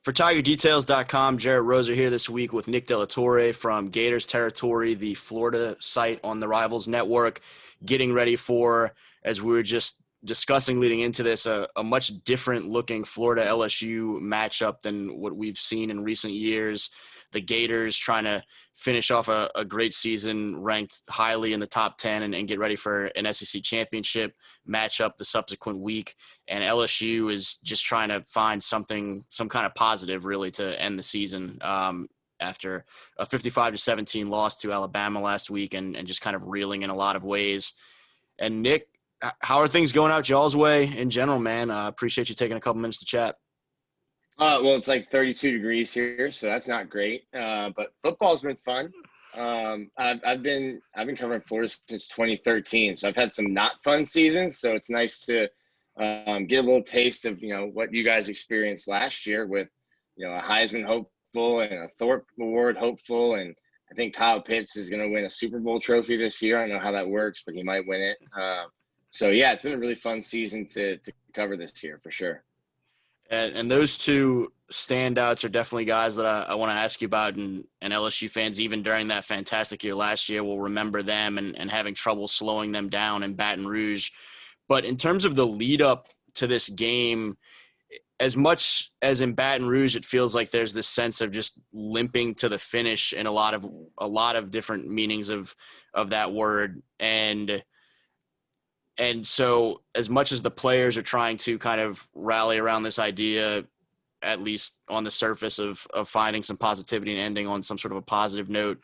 For TigerDetails.com, Jerit Roser here this week with Nick Torre from GatorsTerritory, the Florida site on the Rivals Network, getting ready for, as we were just discussing leading into this, a much different looking Florida LSU matchup than what we've seen in recent years. The Gators trying to finish off a great season, ranked highly in the top 10 and get ready for an SEC championship matchup the subsequent week. And LSU is just trying to find some kind of positive really to end the season after a 55-17 loss to Alabama last week and just kind of reeling in a lot of ways. And Nick, how are things going out y'all's way in general, man? Appreciate you taking a couple minutes to chat. Well, it's like 32 degrees here, so that's not great. But football's been fun. I've been covering Florida since 2013, so I've had some not fun seasons. So it's nice to get a little taste of what you guys experienced last year with a Heisman hopeful and a Thorpe Award hopeful, and I think Kyle Pitts is going to win a Super Bowl trophy this year. I don't know how that works, but he might win it. So yeah, it's been a really fun season to cover this year for sure. And those two standouts are definitely guys that I want to ask you about, and LSU fans, even during that fantastic year last year, will remember them and having trouble slowing them down in Baton Rouge. But in terms of the lead up to this game, as much as in Baton Rouge, it feels like there's this sense of just limping to the finish in a lot of different meanings of that word. And so as much as the players are trying to kind of rally around this idea, at least on the surface of finding some positivity and ending on some sort of a positive note,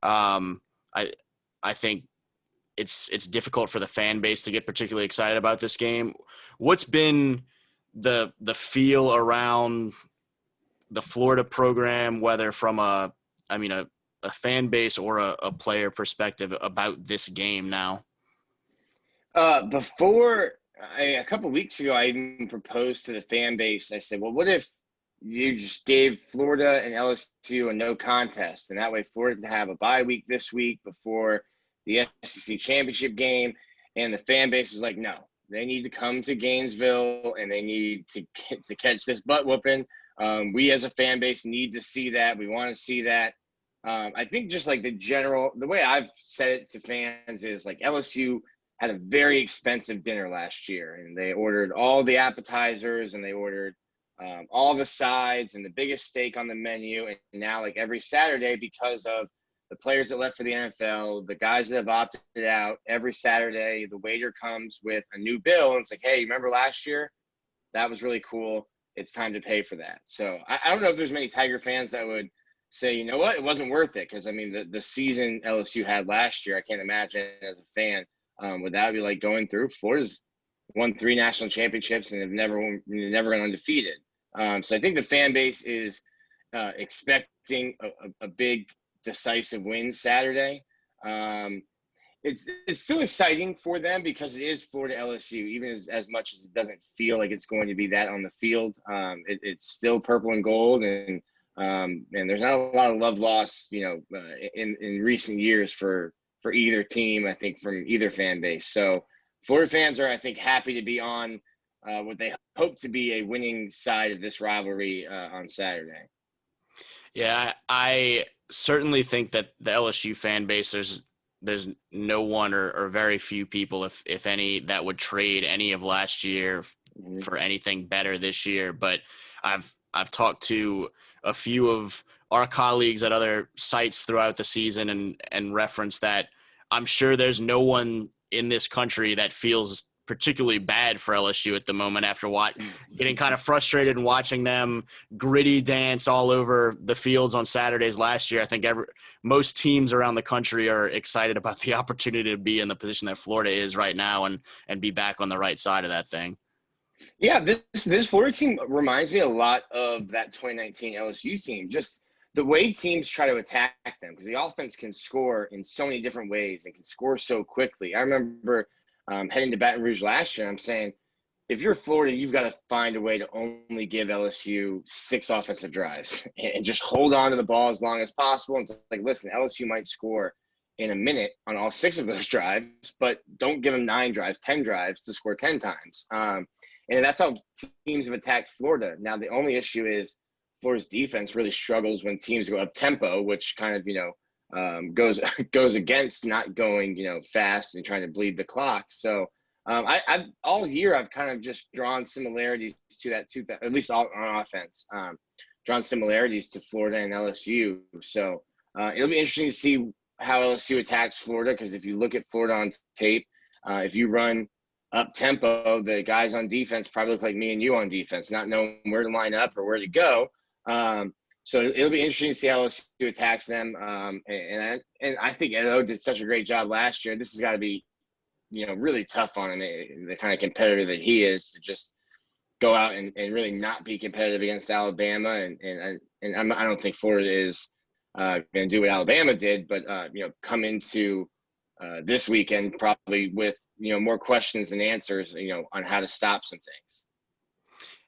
I think it's difficult for the fan base to get particularly excited about this game. What's been the feel around the Florida program, whether from a fan base or a player perspective about this game now? A couple of weeks ago, I even proposed to the fan base. I said, well, what if you just gave Florida and LSU a no contest, and that way Florida can have a bye week this week before the SEC championship game? And the fan base was like, no, they need to come to Gainesville and they need to catch this butt whooping. We as a fan base need to see that. We want to see that. I think just like the way I've said it to fans is like LSU had a very expensive dinner last year, and they ordered all the appetizers and they ordered all the sides and the biggest steak on the menu. And now, like every Saturday, because of the players that left for the NFL, the guys that have opted out, every Saturday, the waiter comes with a new bill and it's like, hey, remember last year? That was really cool. It's time to pay for that. So I don't know if there's many Tiger fans that would say, you know what, it wasn't worth it. Because, I mean, the season LSU had last year, I can't imagine as a fan would that be like going through. Florida's won 3 national championships and have never gone undefeated. So I think the fan base is expecting a big decisive win Saturday. It's still exciting for them because it is Florida LSU, even as much as it doesn't feel like it's going to be that on the field. It's still purple and gold, and there's not a lot of love lost, in recent years for either team, I think, from either fan base. So Florida fans are, I think, happy to be on what they hope to be a winning side of this rivalry on Saturday. Yeah, I certainly think that the LSU fan base, there's no one or very few people, if any, that would trade any of last year for anything better this year. But I've talked to a few of our colleagues at other sites throughout the season and referenced that I'm sure there's no one in this country that feels particularly bad for LSU at the moment after getting kind of frustrated and watching them gritty dance all over the fields on Saturdays last year. I think most teams around the country are excited about the opportunity to be in the position that Florida is right now and be back on the right side of that thing. Yeah, this Florida team reminds me a lot of that 2019 LSU team. Just the way teams try to attack them, because the offense can score in so many different ways and can score so quickly. I remember heading to Baton Rouge last year, I'm saying, if you're Florida, you've got to find a way to only give LSU 6 offensive drives and just hold on to the ball as long as possible. And it's like, listen, LSU might score in a minute on all 6 of those drives, but don't give them 9 drives, 10 drives to score 10 times. And that's how teams have attacked Florida. Now, the only issue is Florida's defense really struggles when teams go up tempo, which kind of, goes against not going, fast and trying to bleed the clock. So I've all year I've kind of just drawn similarities to that, at least on offense, drawn similarities to Florida and LSU. So it'll be interesting to see how LSU attacks Florida, because if you look at Florida on tape, if you run up tempo, the guys on defense probably look like me and you on defense, not knowing where to line up or where to go. So it'll be interesting to see how LSU attacks them. And I think Edo did such a great job last year. This has got to be, really tough on him, the kind of competitor that he is, to just go out and really not be competitive against Alabama. And I don't think Florida is going to do what Alabama did, but, come into this weekend probably with, more questions than answers, on how to stop some things.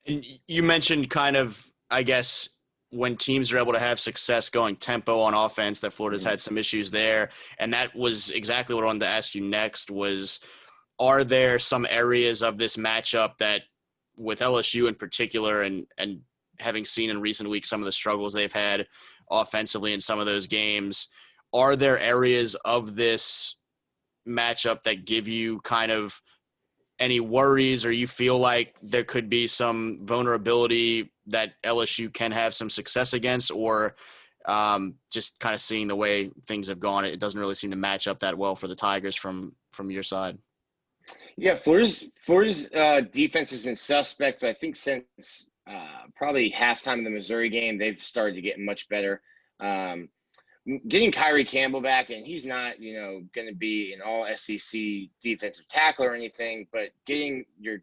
And you mentioned kind of, I guess, when teams are able to have success going tempo on offense, that Florida's had some issues there. And that was exactly what I wanted to ask you next was, are there some areas of this matchup that, with LSU in particular, and having seen in recent weeks some of the struggles they've had offensively in some of those games, are there areas of this matchup that give you kind of any worries, or you feel like there could be some vulnerability that LSU can have some success against, or just kind of seeing the way things have gone, it doesn't really seem to match up that well for the Tigers from your side? Yeah, Florida's defense has been suspect, but I think since probably halftime of the Missouri game, they've started to get much better. Getting Kyrie Campbell back, and he's not, going to be an all SEC defensive tackle or anything, but getting your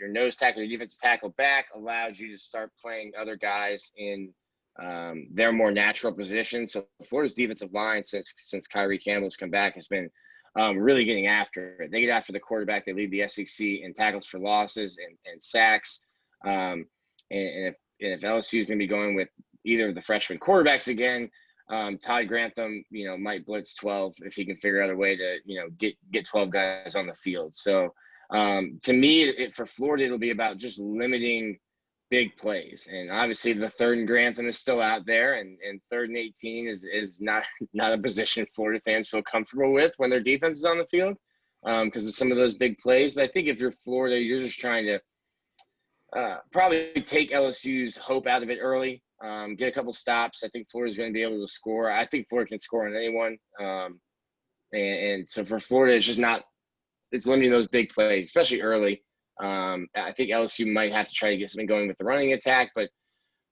nose tackle, your defensive tackle back allowed you to start playing other guys in their more natural position. So Florida's defensive line, since Kyrie Campbell's come back, has been really getting after it. They get after the quarterback. They lead the SEC in tackles for losses and sacks. And if LSU is going to be going with either of the freshman quarterbacks again, Todd Grantham, might blitz 12 if he can figure out a way to, get 12 guys on the field. So to me, for Florida, it'll be about just limiting big plays. And obviously the 3rd and Grantham is still out there, and 3rd and 18 is not a position Florida fans feel comfortable with when their defense is on the field because of some of those big plays. But I think if you're Florida, you're just trying to probably take LSU's hope out of it early. Get a couple stops. I think Florida's going to be able to score. I think Florida can score on anyone. And so for Florida, it's limiting those big plays, especially early. I think LSU might have to try to get something going with the running attack, but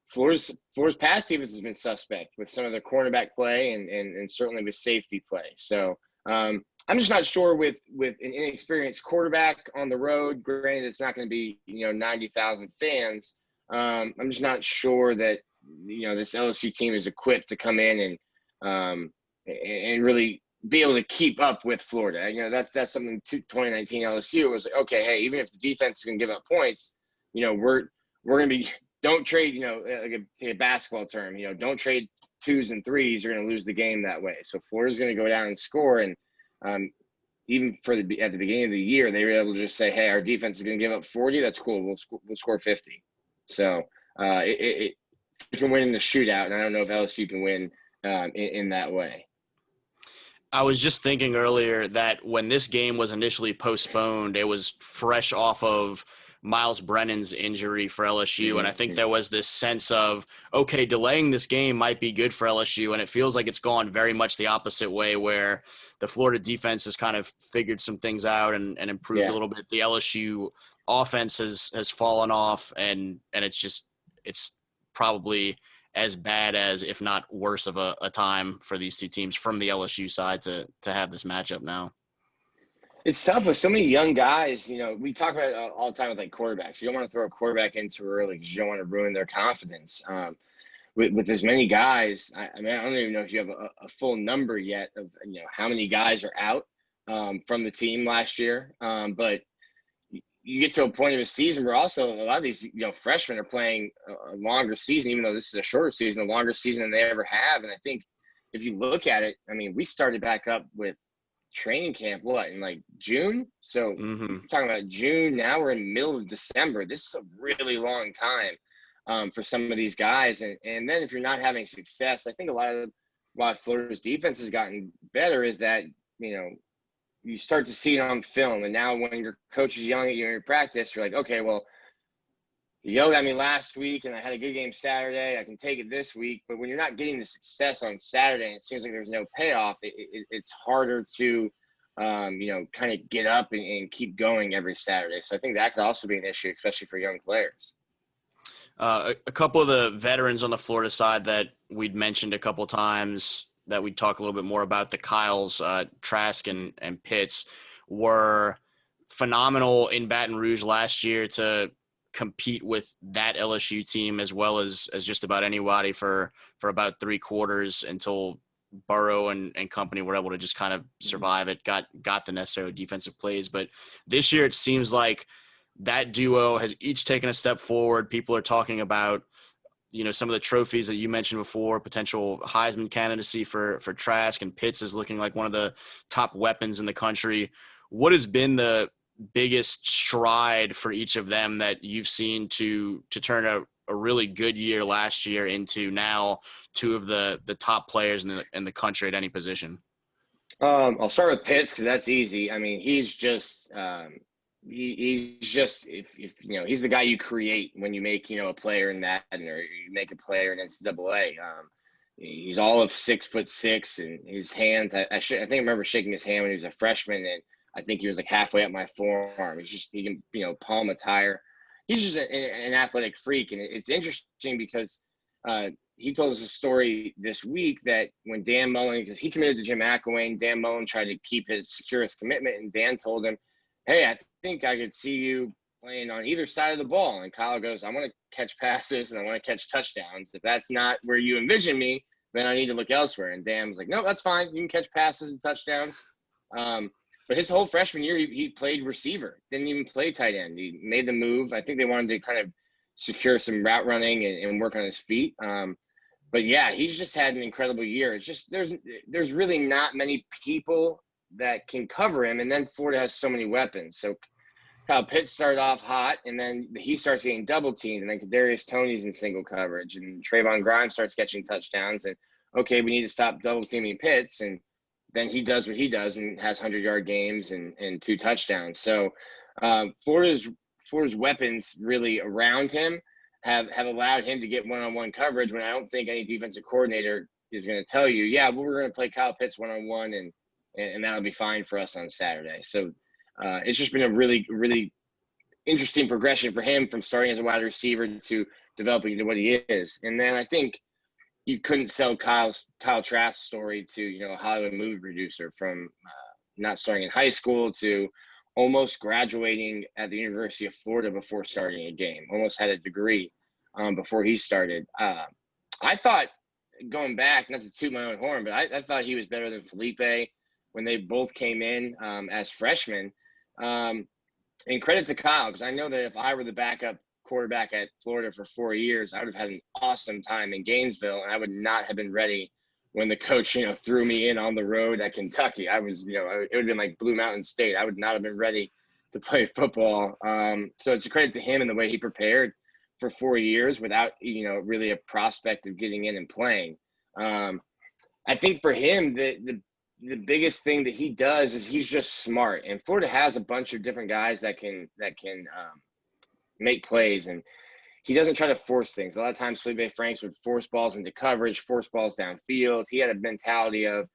Florida's pass defense has been suspect with some of their cornerback play and certainly with safety play. So I'm just not sure with an inexperienced quarterback on the road. Granted, it's not going to be 90,000 fans. I'm just not sure that this LSU team is equipped to come in and really be able to keep up with Florida. That's something 2019 LSU was like, okay, hey, even if the defense is going to give up points, we're going to be, don't trade, like a basketball term, don't trade 2s and 3s. You're going to lose the game that way. So Florida's going to go down and score. And even at the beginning of the year, they were able to just say, hey, our defense is going to give up 40. That's cool. We'll score 50. So it can win in the shootout, and I don't know if LSU can win in that way. I was just thinking earlier that when this game was initially postponed, it was fresh off of Miles Brennan's injury for LSU, and I think there was this sense of, okay, delaying this game might be good for LSU, and it feels like it's gone very much the opposite way, where the Florida defense has kind of figured some things out and improved a little bit. The LSU offense has fallen off, and it's probably as bad as, if not worse of a time for these two teams from the LSU side to have this matchup now. It's tough with so many young guys. We talk about it all the time with like quarterbacks. You don't want to throw a quarterback in too early because you don't want to ruin their confidence. With as many guys, I don't even know if you have a full number yet of how many guys are out from the team last year. But you get to a point of a season where also a lot of these freshmen are playing a longer season, even though this is a shorter season, a longer season than they ever have. And I think if you look at it, we started back up with training camp in like June. So we're talking about June. Now we're in the middle of December. This is a really long time. for some of these guys. And then if you're not having success, I think a lot of why Florida's defense has gotten better is that, you start to see it on film. And now when your coach is yelling at you in your practice, you're like, okay, well, you yelled at me last week and I had a good game Saturday. I can take it this week. But when you're not getting the success on Saturday and it seems like there's no payoff, it's harder to, kind of get up and keep going every Saturday. So I think that could also be an issue, especially for young players. A couple of the veterans on the Florida side that we'd mentioned a couple of times that we'd talk a little bit more about, the Kyles, Trask and Pitts, were phenomenal in Baton Rouge last year to compete with that LSU team as well as just about anybody for about 3 quarters until Burrow and company were able to just kind of survive it, got the necessary defensive plays. But this year it seems like that duo has each taken a step forward. People are talking about, some of the trophies that you mentioned before, potential Heisman candidacy for Trask, and Pitts is looking like one of the top weapons in the country. What has been the biggest stride for each of them that you've seen to turn a really good year last year into now 2 of the top players in the country at any position? I'll start with Pitts because that's easy. I mean, he's just he's just if he's the guy you create when you make a player in that, or you make a player in NCAA. He's all of 6'6", and his hands. I think I remember shaking his hand when he was a freshman, and I think he was like halfway up my forearm. He can palm a tire. He's just an athletic freak, and it's interesting because he told us a story this week that when Dan Mullen, because he committed to Jim McElwain, Dan Mullen tried to secure his commitment, and Dan told him, hey, I think I could see you playing on either side of the ball. And Kyle goes, I want to catch passes and I want to catch touchdowns. If that's not where you envision me, then I need to look elsewhere. And Dan was like, no, that's fine. You can catch passes and touchdowns. But his whole freshman year, he played receiver, didn't even play tight end. He made the move. I think they wanted to kind of secure some route running and work on his feet. But yeah, he's just had an incredible year. It's just there's really not many people that can cover him, and then Florida has so many weapons. So Kyle Pitts started off hot, and then he starts getting double teamed, and then Kadarius Toney's in single coverage, and Trayvon Grimes starts catching touchdowns, and okay, we need to stop double teaming Pitts, and then he does what he does and has 100-yard games and 2 touchdowns. So Florida's weapons really around him have allowed him to get one-on-one coverage when I don't think any defensive coordinator is going to tell you, yeah, well, we're going to play Kyle Pitts one-on-one, and that'll be fine for us on Saturday. So it's just been a really, really interesting progression for him from starting as a wide receiver to developing into what he is. And then I think you couldn't sell Kyle Trask's story to, a Hollywood movie producer, from not starting in high school to almost graduating at the University of Florida before starting a game, almost had a degree before he started. I thought, going back, not to toot my own horn, but I thought he was better than Felipe when they both came in as freshmen. And credit to Kyle, because I know that if I were the backup quarterback at Florida for 4 years, I would have had an awesome time in Gainesville, and I would not have been ready when the coach, threw me in on the road at Kentucky. I was, it would have been like Blue Mountain State. I would not have been ready to play football. So it's a credit to him and the way he prepared for 4 years without, really a prospect of getting in and playing. I think for him, the biggest thing that he does is he's just smart, and Florida has a bunch of different guys that can make plays, and he doesn't try to force things. A lot of times Felipe Franks would force balls into coverage, force balls downfield. He had a mentality of,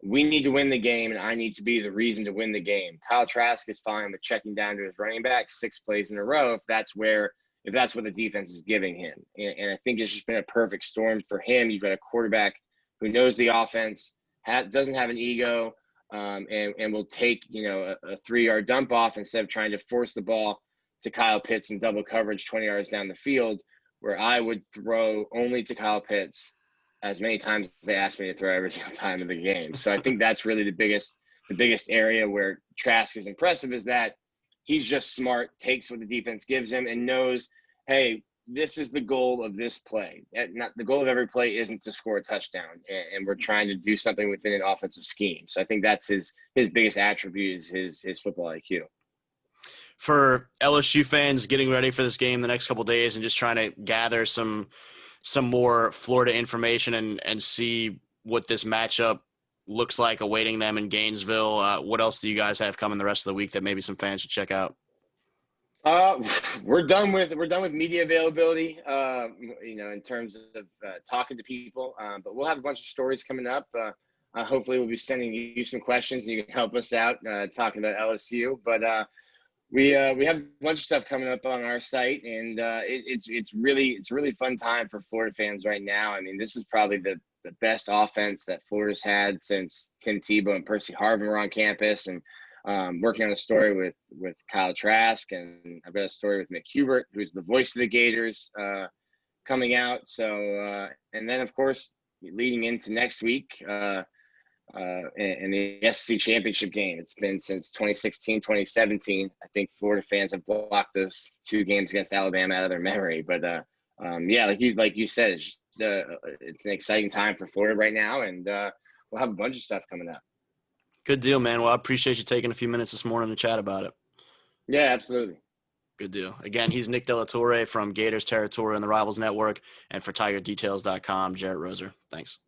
we need to win the game, and I need to be the reason to win the game. Kyle Trask is fine with checking down to his running back 6 plays in a row if that's what the defense is giving him. And I think it's just been a perfect storm for him. You've got a quarterback who knows the offense, doesn't have an ego, and will take a 3-yard dump off instead of trying to force the ball to Kyle Pitts in double coverage 20 yards down the field, where I would throw only to Kyle Pitts as many times as they asked me to throw every single time in the game. So I think that's really the biggest area where Trask is impressive, is that he's just smart, takes what the defense gives him, and knows, hey, this is the goal of this play. Not the goal of every play isn't to score a touchdown, and we're trying to do something within an offensive scheme. So I think that's his biggest attribute, is his football IQ. for LSU fans getting ready for this game the next couple of days and just trying to gather some more Florida information and see what this matchup looks like awaiting them in Gainesville. What else do you guys have coming the rest of the week that maybe some fans should check out? We're done with media availability. In terms of talking to people, but we'll have a bunch of stories coming up. Hopefully, we'll be sending you some questions and you can help us out talking about LSU. But we have a bunch of stuff coming up on our site, and it's really fun time for Florida fans right now. I mean, this is probably the best offense that Florida's had since Tim Tebow and Percy Harvin were on campus, and working on a story with Kyle Trask, and I've got a story with Mick Hubert, who's the voice of the Gators, coming out. So, and then of course, leading into next week, in the SEC championship game. It's been since 2016, 2017. I think Florida fans have blocked those two games against Alabama out of their memory. But like you said, it's an exciting time for Florida right now, and we'll have a bunch of stuff coming up. Good deal, man. Well, I appreciate you taking a few minutes this morning to chat about it. Yeah, absolutely. Good deal. Again, he's Nick De La Torre from Gators Territory on the Rivals Network, and for TigerDetails.com, Jerit Roser. Thanks.